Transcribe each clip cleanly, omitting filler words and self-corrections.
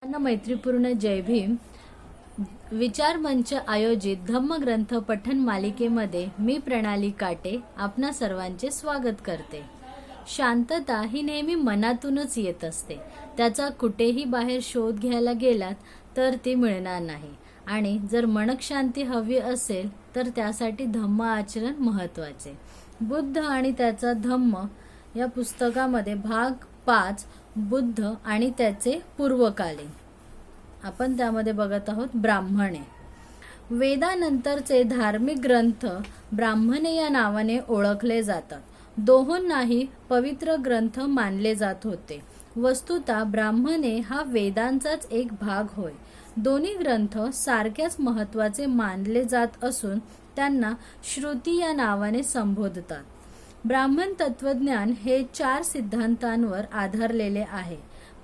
सर्वांना मैत्रीपूर्ण जय भीम. विचार मंच आयोजित धम्मग्रंथ पठण मालिकेमध्ये मी प्रणाली काटे आपणा सर्वांचे स्वागत करते. शांतता ही नेहमी मनातूनच येत असते. त्याचा कुठेही बाहेर शोध घ्यायला गेलात तर ती मिळणार नाही. आणि जर मनक शांती हवी असेल तर त्यासाठी धम्म आचरण महत्त्वाचे. बुद्ध आणि त्याचा धम्म या पुस्तकामध्ये भाग 5 बुद्ध आणि त्याचे पूर्वकालीन आपण त्यामध्ये बघत आहोत. ब्राह्मणे वेदानंतरचे धार्मिक ग्रंथ ब्राह्मणे या नावाने ओळखले जातात. दोहोंनाही पवित्र ग्रंथ मानले जात होते. वस्तुतः ब्राह्मणे हा वेदांचाच एक भाग होय. दोन्ही ग्रंथ सारख्याच महत्त्वाचे मानले जात असून त्यांना श्रुती या नावाने संबोधतात. ब्राह्मण तत्वज्ञान हे 4 सिद्धांतांवर आधारलेले आहे.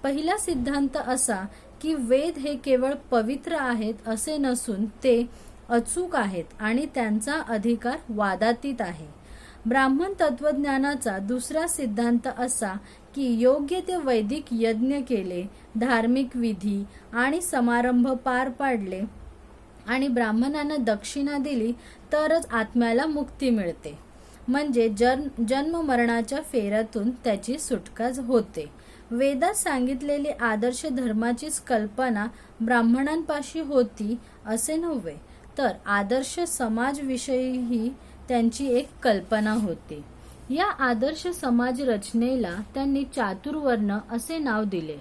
पहिला सिद्धांत असा की वेद हे केवळ पवित्र आहेत असे नसून ते अचूक आहेत आणि त्यांचा अधिकार वादातीत आहे. ब्राह्मण तत्वज्ञानाचा दुसरा सिद्धांत असा की योग्य ते वैदिक यज्ञ केले, धार्मिक विधी आणि समारंभ पार पाडले आणि ब्राह्मणांना दक्षिणा दिली तरच आत्म्याला मुक्ती मिळते, म्हणजे जन्म मरणाच्या फेऱ्यातून त्याची सुटका होते. वेदात सांगितलेली आदर्श धर्माचीच कल्पना ब्राह्मणांपाशी होती असे नव्हे, तर आदर्श समाजविषयीही त्यांची एक कल्पना होती. या आदर्श समाज रचनेला त्यांनी चातुर्वर्ण असे नाव दिले.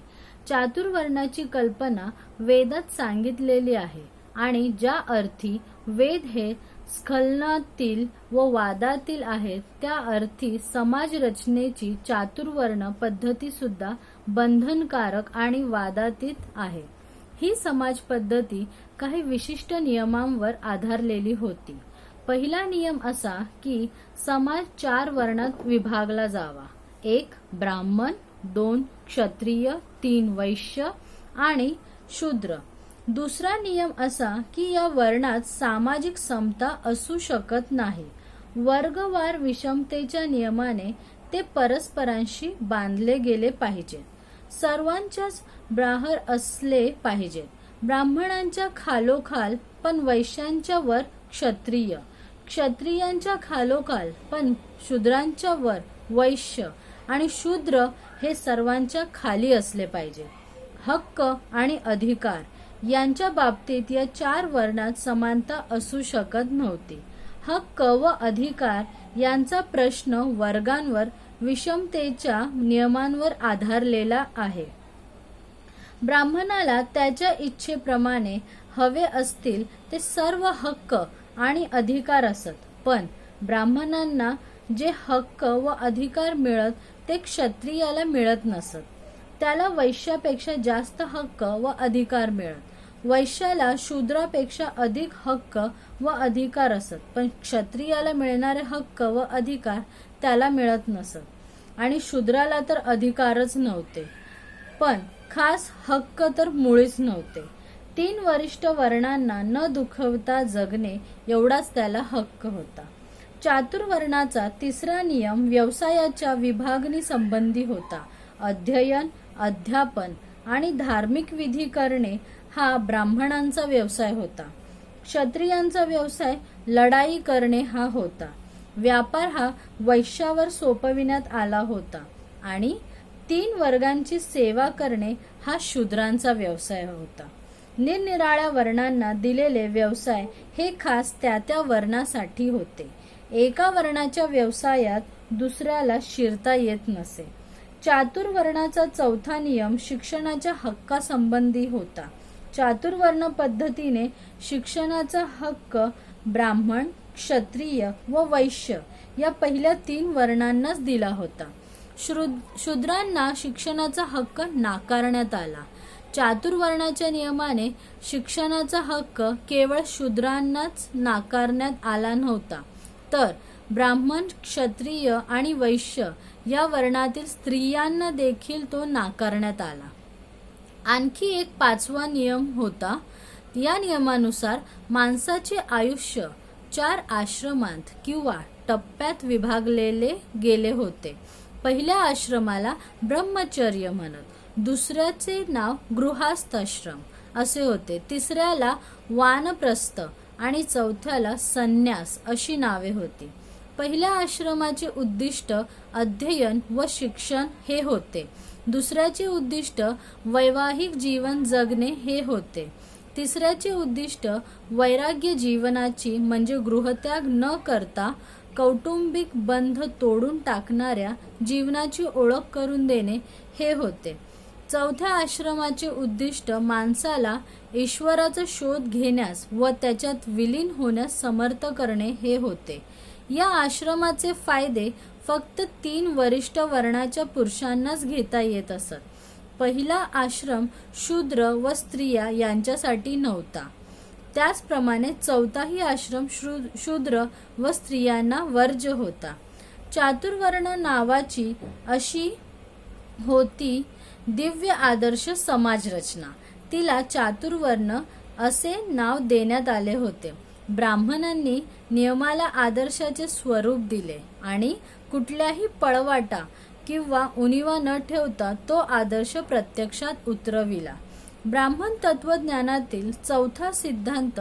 चातुर्वर्णाची कल्पना वेदात सांगितलेली आहे आणि ज्या अर्थी वेद हे स्खलनातील व वादातील आहेत त्या अर्थी समाज रचनेची चातुर्वर्ण पद्धती सुद्धा बंधनकारक आणि वादातीत आहे. ही समाज पद्धती काही विशिष्ट नियमांवर आधारलेली होती. पहिला नियम असा की समाज 4 वर्णात विभागला जावा. 1 ब्राह्मण, 2 क्षत्रिय, 3 वैश्य आणि शूद्र. दुसरा नियम असा की या वर्णात सामाजिक समता असू शकत नाही. वर्गवार विषमतेच्या नियमाने ते परस्परांशी बांधले गेले पाहिजेत. सर्वांच्याच ब्राह्मण असले पाहिजेत. ब्राह्मणांच्या खालोखाल पण वैश्यांच्या वर क्षत्रिय, क्षत्रियांच्या खालोखाल पण शूद्रांच्या वर वैश्य आणि शूद्र हे सर्वांच्या खाली असले पाहिजे. हक्क आणि अधिकार यांच्या बाबतीत या 4 वर्णात समानता असू शकत नव्हती. हक्क व अधिकार यांचा प्रश्न वर्गांवर विषमतेच्या नियमांवर आधारलेला आहे. ब्राह्मणाला त्याच्या इच्छेप्रमाणे हवे असतील ते सर्व हक्क आणि अधिकार असत, पण ब्राह्मणांना जे हक्क व अधिकार मिळत ते क्षत्रियाला मिळत नसत. त्याला वैश्यापेक्षा जास्त हक्क व अधिकार मिळत. वैश्याला शूद्रापेक्षा अधिक हक्क व अधिकार असत, पण क्षत्रियाला मिळणारे हक्क व अधिकार त्याला मिळत नसत आणि शूद्राला तर अधिकारच नव्हते, पण खास हक्क तर मुळीच नव्हते. 3 वरिष्ठ वर्णांना न दुखवता जगणे एवढाच त्याला हक्क होता. चातुर्वर्णाचा तिसरा नियम व्यवसायाच्या विभागणी संबंधी होता. अध्ययन, अध्यापन आणि धार्मिक विधी करणे हा ब्राह्मणांचा व्यवसाय होता. क्षत्रियांचा व्यवसाय लढाई करणे हा होता. व्यापार हा वैश्यावर सोपविण्यात आला होता आणि 3 वर्गांची सेवा करणे हा शूद्रांचा व्यवसाय होता. निरनिराळ्या वर्णांना दिलेले व्यवसाय हे खास त्या वर्णासाठी होते. एका वर्णाच्या व्यवसायात दुसऱ्याला शिरता येत नसे. चातुर्वर्णाचा चौथा नियम शिक्षणाच्या हक्कासंबंधी होता. चातुर्वर्ण पद्धतीने शिक्षणाचा हक्क ब्राह्मण, क्षत्रिय व वैश्य या पहिल्या 3 वर्णांनाच दिला होता. शूद्रांना शिक्षणाचा हक्क नाकारण्यात आला. चातुर्वर्णाच्या नियमाने शिक्षणाचा हक्क केवळ शूद्रांनाच नाकारण्यात आला नव्हता, तर ब्राह्मण, क्षत्रिय आणि वैश्य या वर्णातील स्त्रियांना देखील तो नाकारण्यात आला. आणखी एक 5वा नियम होता. या नियमानुसार माणसाचे आयुष्य 4 आश्रमांत किंवा टप्प्यात विभागलेले गेले होते. पहिल्या आश्रमाला ब्रह्मचर्य म्हणत, दुसऱ्याचे नाव गृहस्थाश्रम असे होते, तिसऱ्याला वानप्रस्थ आणि चौथ्याला संन्यास अशी नावे होती. पहिल्या आश्रमाचे उद्दिष्ट अध्ययन व शिक्षण हे होते. दुसऱ्याचे उद्दिष्ट वैवाहिक जीवन जगणे हे होते. तिसऱ्याचे उद्दिष्ट वैराग्य जीवनाची म्हणजे गृहत्याग न करता कौटुंबिक बंध तोडून टाकणाऱ्या जीवनाची ओळख करून देणे हे होते. चौथ्या आश्रमाचे उद्दिष्ट माणसाला ईश्वराचा शोध घेण्यास व त्याच्यात विलीन होण्यास समर्थ करणे हे होते. या आश्रमाचे फायदे फक्त 3 वरिष्ठ वर्णाच्या पुरुषांनाच घेता येत असत. पहिला आश्रम शूद्र व स्त्रिया यांच्यासाठी नव्हता. त्याचप्रमाणे चौथाही आश्रम शूद्र व स्त्रियांना वर्ज्य होता. चातुर्वर्ण नावाची अशी होती दिव्य आदर्श समाज रचना. तिला चातुर्वर्ण असे नाव देण्यात आले होते. ब्राह्मणांनी नियमाला आदर्शाचे स्वरूप दिले आणि कुठल्याही पळवाटा किंवा उणिवा न ठेवता तो आदर्श प्रत्यक्षात उतरविला. ब्राह्मण तत्वज्ञानातील चौथा सिद्धांत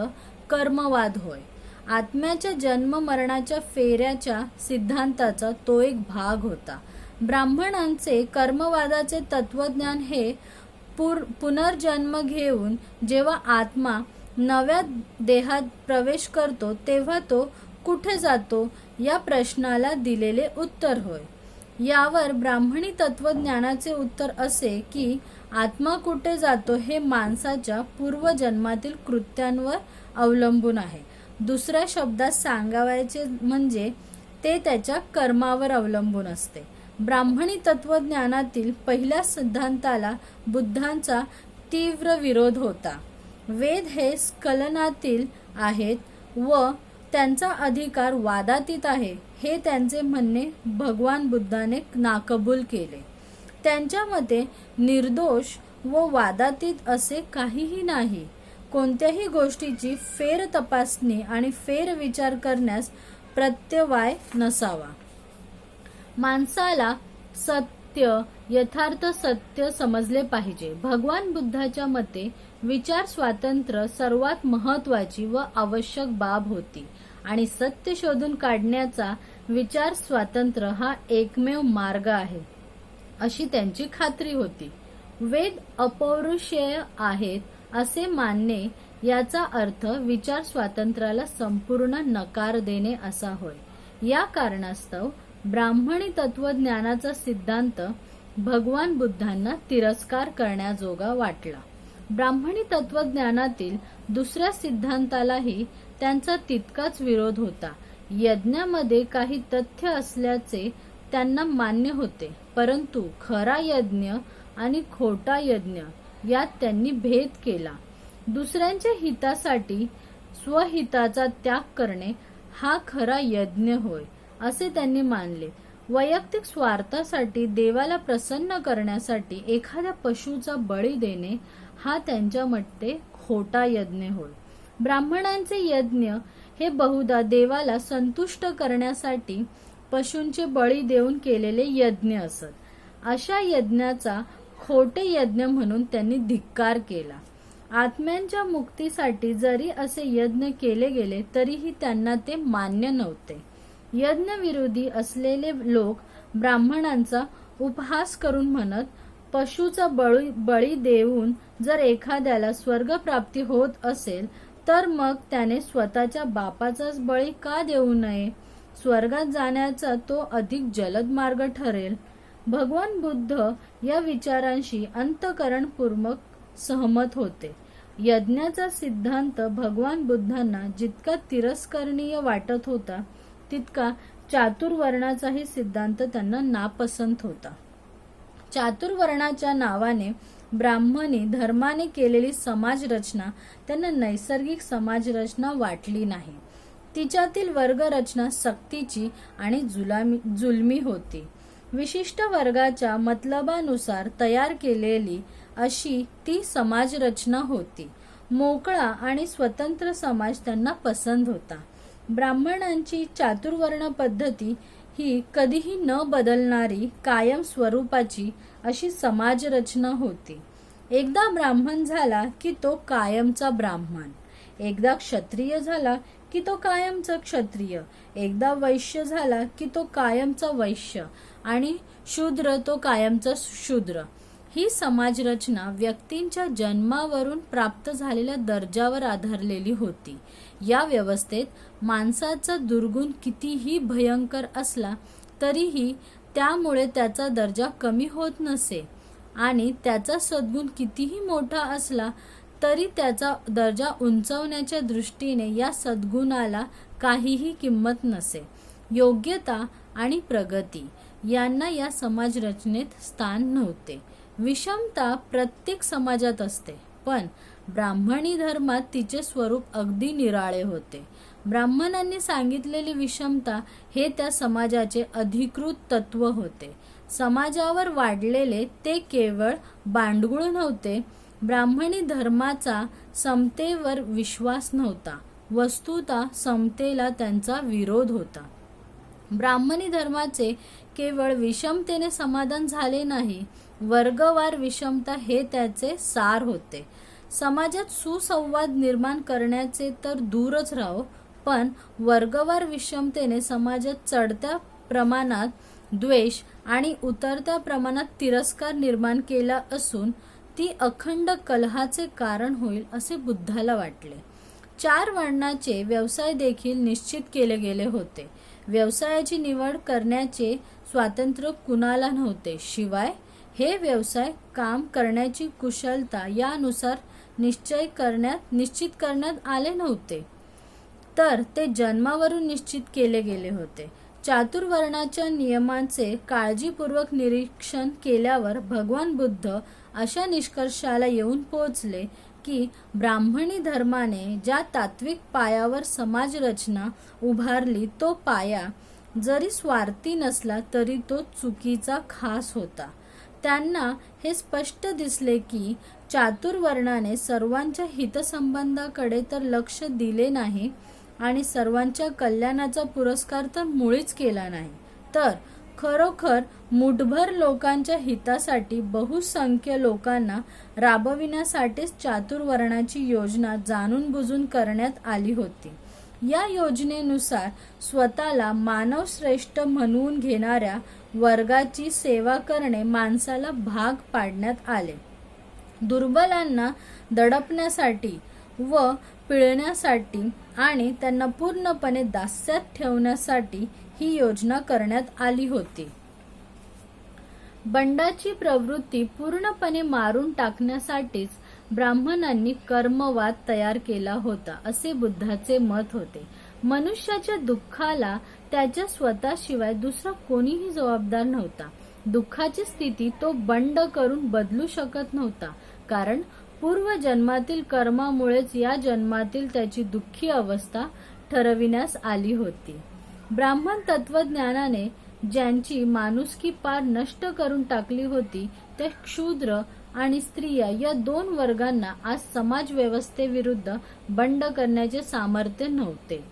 कर्मवाद होय. आत्म्याच्या जन्म मरणाच्या फेऱ्याच्या सिद्धांताचा तो एक भाग होता. ब्राह्मणांचे कर्मवादाचे तत्वज्ञान हे पुनर्जन्म घेऊन जेव्हा आत्मा नव्या देहात प्रवेश करतो तेव्हा तो कुठे जातो या प्रश्नाला दिलेले उत्तर होय. यावर ब्राह्मणी तत्वज्ञानाचे उत्तर असे की आत्मा कुठे जातो हे माणसाच्या पूर्वजन्मातील कृत्यांवर अवलंबून आहे. दुसऱ्या शब्दात सांगायचे म्हणजे ते त्याच्या कर्मावर अवलंबून असते. ब्राह्मणी तत्वज्ञानातील पहिल्या सिद्धांताला बुद्धांचा तीव्र विरोध होता. वेद हे स्खलनातील आहेत व त्यांचा अधिकार वादातीत आहे हे त्यांचे म्हणणे भगवान बुद्धाने नाकबूल केले. त्यांच्या मते निर्दोष व वादातीत असे काहीही नाही. कोणत्याही गोष्टीची फेर तपासणी आणि फेर विचार करण्यास प्रत्यवाय नसावा. माणसाला सत्य यथार्थ सत्य समजले पाहिजे. भगवान बुद्धाच्या मते विचार स्वातंत्र्य सर्वात महत्वाची व आवश्यक बाब होती आणि सत्य शोधून काढण्याचा विचार स्वातंत्र्य हा एकमेव मार्ग आहे अशी त्यांची खात्री होती. वेद अपौरुषेय आहेत असे मानणे याचा अर्थ विचार स्वातंत्र्याला संपूर्ण नकार देणे असा होय. या कारणास्तव ब्राह्मणी तत्वज्ञानाचा सिद्धांत भगवान बुद्धांना तिरस्कार करण्याजोगा वाटला. ब्राह्मणी तत्वज्ञानातील दुसऱ्या सिद्धांतालाही त्यांचा तितकाच विरोध होता. यज्ञामध्ये काही तथ्य असल्याचे त्यांना मान्य होते, परंतु खरा यज्ञ आणि खोटा यज्ञ यात त्यांनी भेद केला. दुसऱ्यांच्या हितासाठी स्वहिताचा त्याग करणे हा खरा यज्ञ होय असे त्यांनी मानले. वैयक्तिक स्वार्थासाठी देवाला प्रसन्न करण्यासाठी एखाद्या पशुचा बळी देणे हा त्यांच्या मते खोटा यज्ञ होय. ब्राह्मणांचे यज्ञ हे बहुधा देवाला संतुष्ट करण्यासाठी पशूंचे बळी देऊन केलेले यज्ञ असत. अशा यज्ञाचा खोटे यज्ञ म्हणून त्यांनी धिक्कार केला. आत्म्यांच्या मुक्तीसाठी जरी असे यज्ञ केले गेले तरीही त्यांना ते मान्य नव्हते. यज्ञविरोधी असलेले लोक ब्राह्मणांचा उपहास करून म्हणत, पशुचा बळी देऊन जर एखाद्याला स्वर्गप्राप्ती होत असेल तर मग त्याने स्वतःच्या बापाचाच बळी का देऊ नये? स्वर्गात जाण्याचा तो अधिक जलद मार्ग ठरेल. भगवान बुद्ध या विचारांशी अंतःकरणपूर्वक सहमत होते. यज्ञाचा सिद्धांत भगवान बुद्धांना जितका तिरस्करणीय वाटत होता तितका चातुर्वर्णाचाही सिद्धांत त्यांना नापसंत होता. चातुर्वर्णाच्या नावाने ब्राह्मणी धर्माने केलेली समाजरचना त्यांना नैसर्गिक समाजरचना वाटली नाही. तिच्यातील वर्गरचना सक्तीची आणि जुलमी होती. विशिष्ट वर्गाच्या मतलबानुसार तयार केलेली अशी ती समाजरचना होती. मोकळा आणि स्वतंत्र समाज त्यांना पसंत होता. ब्राह्मणांची चातुर्वर्ण पद्धती ही कधीही न बदलणारी कायम स्वरूपाची अशी समाज रचना होती. एकदा ब्राह्मण झाला की तो कायमचा ब्राह्मण, एकदा क्षत्रिय झाला की तो कायमचा क्षत्रिय, एकदा वैश्य झाला की तो कायमचा वैश्य आणि शूद्र तो कायमचा शूद्र. ही समाजरचना व्यक्तींच्या जन्मावरून प्राप्त झालेल्या दर्जावर आधारलेली होती. या व्यवस्थेत माणसाचा दुर्गुण कितीही भयंकर असला तरीही त्यामुळे त्याचा दर्जा कमी होत नसे आणि त्याचा सद्गुण कितीही मोठा असला तरी त्याचा दर्जा उंचावण्याच्या दृष्टीने या सद्गुणाला काहीही किंमत नसे. योग्यता आणि प्रगती यांना या समाजरचनेत स्थान नव्हते. विषमता प्रत्येक समाजात असते, पण ब्राह्मणी धर्मात तिचे स्वरूप अगदी निराळे होते. ब्राह्मणांनी सांगितलेली विषमता हे त्या समाजाचे अधिकृत तत्व होते. समाजावर वाढलेले ते केवळ बांडगुळ नव्हते. ब्राह्मणी धर्माचा समतेवर विश्वास नव्हता, वस्तुतः समतेला त्यांचा विरोध होता. ब्राह्मणी धर्माचे केवळ विषमतेने समाधान झाले नाही, वर्गवार विषमता हे त्याचे सार होते. समाजात सुसंवाद निर्माण करण्याचे तर दूरच राहो, पण वर्गवार विषमतेने समाजात चढत्या प्रमाणात द्वेष आणि उतरत्या प्रमाणात तिरस्कार निर्माण केला असून ती अखंड कलहाचे कारण होईल असे बुद्धाला वाटले. 4 वर्णाचे व्यवसाय देखील निश्चित केले गेले होते. व्यवसायाची निवड करण्याचे स्वातंत्र्य कुणाला नव्हते. शिवाय हे व्यवसाय काम करण्याची कुशलता यानुसार निश्चित करण्यात आले नव्हते, तर ते जन्मावरून निश्चित केले गेले होते. चातुर्वर्णाच्या नियमांचे काळजीपूर्वक निरीक्षण केल्यावर भगवान बुद्ध अशा निष्कर्षाला येऊन पोहोचले की ब्राह्मणी धर्माने ज्या तात्विक पायावर समाज रचना उभारली तो पाया जरी स्वार्थी नसला तरी तो चुकीचा खास होता. त्यांना हे स्पष्ट दिसले की चातुर्वर्णाने सर्वांच्या हितसंबंधाकडे तर लक्ष दिले नाही आणि सर्वांच्या कल्याणाचा पुरस्कार तर मुळीच केला नाही, तर खरोखर मुठभर लोकांच्या हितासाठी बहुसंख्य लोकांना राबविण्यासाठीच चातुर्वर्णाची योजना जाणून बुजून करण्यात आली होती. या योजनेनुसार स्वतःला मानवश्रेष्ठ म्हणवून घेणाऱ्या वर्गाची सेवा करणे माणसाला भाग पाडण्यात आले. दुर्बलांना दडपण्यासाठी व पिळण्यासाठी आणि त्यांना पूर्णपणे दास्यात ठेवण्यासाठी ही योजना करण्यात आली होती. बंडाची प्रवृत्ती पूर्णपणे मारून टाकण्यासाठीच ब्राह्मणांनी कर्मवाद तयार केला होता असे बुद्धाचे मत होते. मनुष्याच्या दुःखाला त्याच्या स्वतःशिवाय दुसरा कोणीही जबाबदार नव्हता. दुःखाची स्थिती तो बंड करून बदलू शकत नव्हता, कारण पूर्वजन्मातील कर्मामुळेच या जन्मातील त्याची दुःखी अवस्था ठरविण्यास आली होती. ब्राह्मण तत्वज्ञानाने ज्यांची माणुसकी पार नष्ट करून टाकली होती त्या क्षुद्र आणि स्त्रिया या 2 वर्गांना आज समाज व्यवस्थेविरुद्ध बंड करण्याचे सामर्थ्य नव्हते.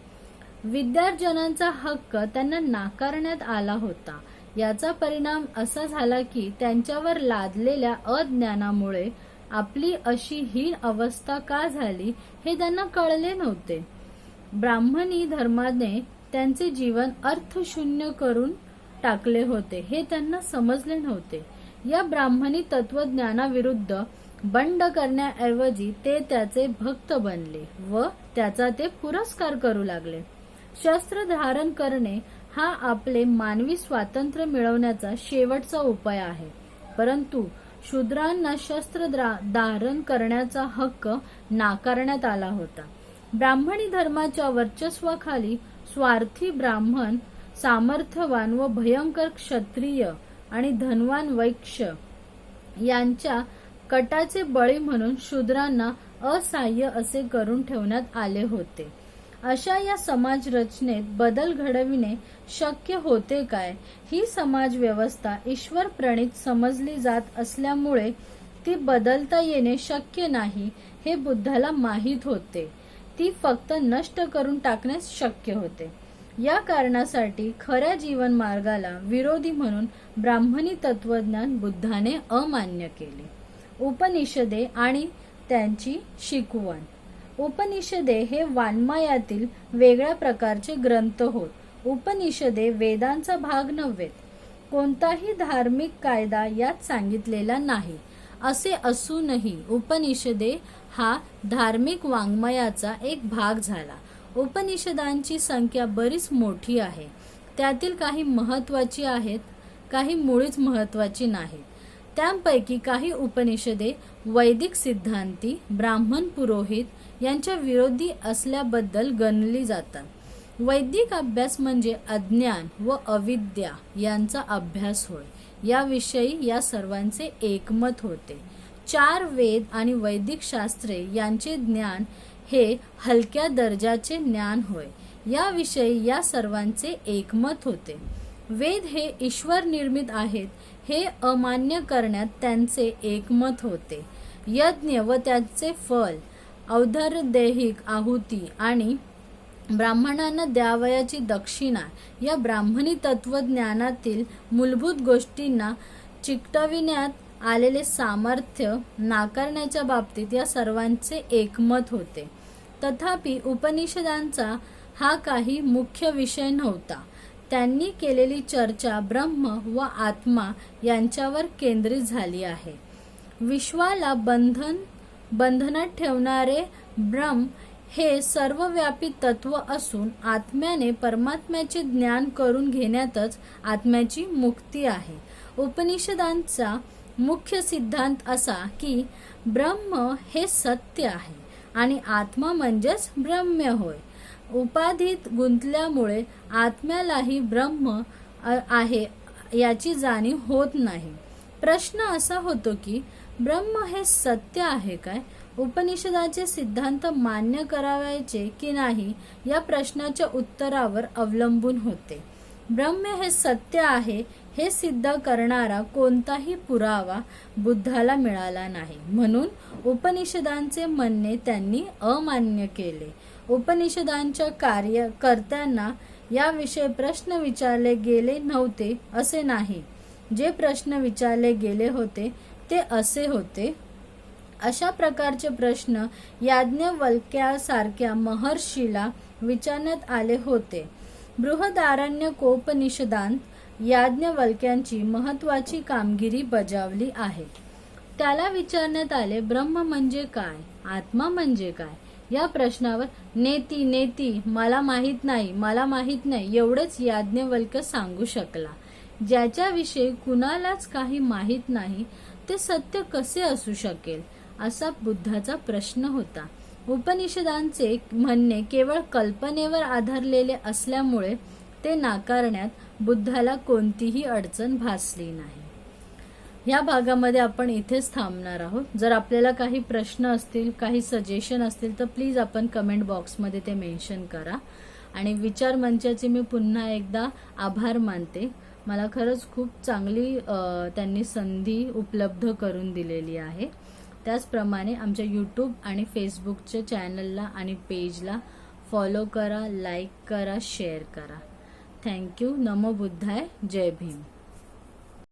विद्यार्जनांचा हक्क त्यांना नाकारण्यात आला होता. याचा परिणाम असा झाला की त्यांच्यावर लादलेल्या अज्ञानामुळे आपली अशी हीन अवस्था का झाली हे त्यांना कळले नव्हते. ब्राह्मणी धर्माने त्यांचे जीवन अर्थशून्य करून टाकले होते हे त्यांना समजले नव्हते. या ब्राह्मणी तत्वज्ञानाविरुद्ध बंड करण्याऐवजी ते त्याचे भक्त बनले व त्याचा ते पुरस्कार करू लागले. शस्त्र धारण करणे हा आपले मानवी स्वातंत्र्य मिळवण्याचा शेवटचा उपाय आहे, परंतु शूद्रांना शस्त्र धारण करण्याचा हक्क नाकारण्यात आला होता. ब्राह्मणी धर्माच्या वर्चस्वाखाली स्वार्थी ब्राह्मण, सामर्थ्यवान व भयंकर क्षत्रिय आणि धनवान वैश्य यांच्या कटाचे बळी म्हणून शूद्रांना असहाय्य असे करून ठेवण्यात आले होते. अशा या समाज रचनेत बदल घडविणे शक्य होते काय? ही समाज व्यवस्था ईश्वर प्रणीत समजली जात असल्यामुळे ती बदलता येणे शक्य नाही हे बुद्धाला माहीत होते. ती फक्त नष्ट करून टाकण्यास शक्य होते. या कारणासाठी खऱ्या जीवन मार्गाला विरोधी म्हणून ब्राह्मणी तत्वज्ञान बुद्धाने अमान्य केले. उपनिषदे आणि त्यांची शिकवण. उपनिषदे हे वाङ्मयातील वेगळ्या प्रकारचे ग्रंथ होत. उपनिषदे वेदांचा भाग नव्हेत. कोणताही धार्मिक कायदा यात सांगितलेला नाही. असे असूनही उपनिषदे हा धार्मिक वाङ्मयाचा एक भाग झाला. उपनिषदांची संख्या बरीच मोठी आहे. त्यातील काही महत्त्वाची आहेत, काही मुळीच महत्त्वाची नाहीत. त्यांपैकी काही उपनिषदे वैदिक सिद्धांती, ब्राह्मण पुरोहित यांच्या विरोधी असल्याबद्दल गणली जातात. वैदिक अभ्यास म्हणजे अज्ञान व अविद्या यांचा अभ्यास होय. याविषयी या सर्वांचे एकमत होते. 4 वेद आणि वैदिक शास्त्रे यांचे ज्ञान हे हलक्या दर्जाचे ज्ञान होय. याविषयी या सर्वांचे एकमत होते. वेद हे ईश्वर निर्मित आहेत हे अमान्य करण्यात त्यांचे एकमत होते. यज्ञ व त्याचे फल, औदरदैहिक आहुती आणि ब्राह्मणांना द्यावयाची दक्षिणा या ब्राह्मणी तत्वज्ञानातील मूलभूत गोष्टींना चिकटविण्यात आलेले सामर्थ्य नाकारण्याच्या बाबतीत या सर्वांचे एकमत होते. तथापि उपनिषदांचा हा काही मुख्य विषय नव्हता. त्यांनी केलेली चर्चा ब्रह्म व आत्मा यांच्यावर केंद्रित झाली आहे. विश्वाला बंधनात ठेवणारे ब्रह्म हे सर्वव्यापी तत्व असून आत्म्याने परमात्म्याचे ज्ञान करून घेण्यातच आत्म्याची मुक्ती आहे. उपनिषदांचा मुख्य सिद्धांत असा की ब्रह्म हे सत्य आहे आणि आत्मा म्हणजेच ब्रह्म होय. उपाधीत गुंतल्यामुळे आत्म्यालाही ब्रह्म आहे याची जाणीव होत नाही. प्रश्न असा होतो की ब्रह्म हे सत्य आहे काय? उपनिषदाचे सिद्धांत मान्य करावायचे की नाही या प्रश्नाच्या उत्तरावर अवलंबून होते. ब्रह्म हे सत्य आहे हे सिद्ध करणारा कोणताही पुरावा बुद्धाला मिळाला नाही. म्हणून उपनिषदांचे म्हणणे त्यांनी अमान्य केले. उपनिषदांच्या कार्यकर्त्यांना याविषयी प्रश्न विचारले गेले नव्हते असे नाही. जे प्रश्न विचारले गेले होते ते असे होते. अशा प्रकारचे प्रश्न याज्ञवल्क्यासारख्या महर्षीला विचारण्यात आले होते. बृहदारण्यकोपनिषदांत याज्ञवल्क्यांची महत्वाची कामगिरी बजावली आहे. त्याला विचारण्यात आले, ब्रह्म म्हणजे काय, आत्मा म्हणजे काय? या प्रश्नावर नेती मला माहित नाही एवढेच याज्ञवल्क्य सांगू शकला. ज्याच्याविषयी कुणालाच काही माहित नाही ते सत्य कसे असू शकेल असा बुद्धाचा प्रश्न होता. उपनिषदांचे म्हणणे केवळ कल्पनेवर आधारलेले असल्यामुळे ते नाकारण्यात बुद्धाला कोणतीही अडचण भासली नाही. या भागामध्ये आपण इथेच थांबणार आहोत. जर आपल्याला काही प्रश्न असतील, काही सजेशन असतील तर प्लीज आपण कमेंट बॉक्समध्ये ते मेन्शन करा. आणि विचार मंचाचे मी पुन्हा एकदा आभार मानते. मला खरंच खूप चांगली त्यांनी संधी उपलब्ध करून दिलेली आहे. त्याचप्रमाणे आमच्या यूट्यूब आणि फेसबुकच्या चॅनलला आणि पेजला फॉलो करा, लाईक करा, शेअर करा. थँक्यू. नमो बुद्धाय. जय भीम.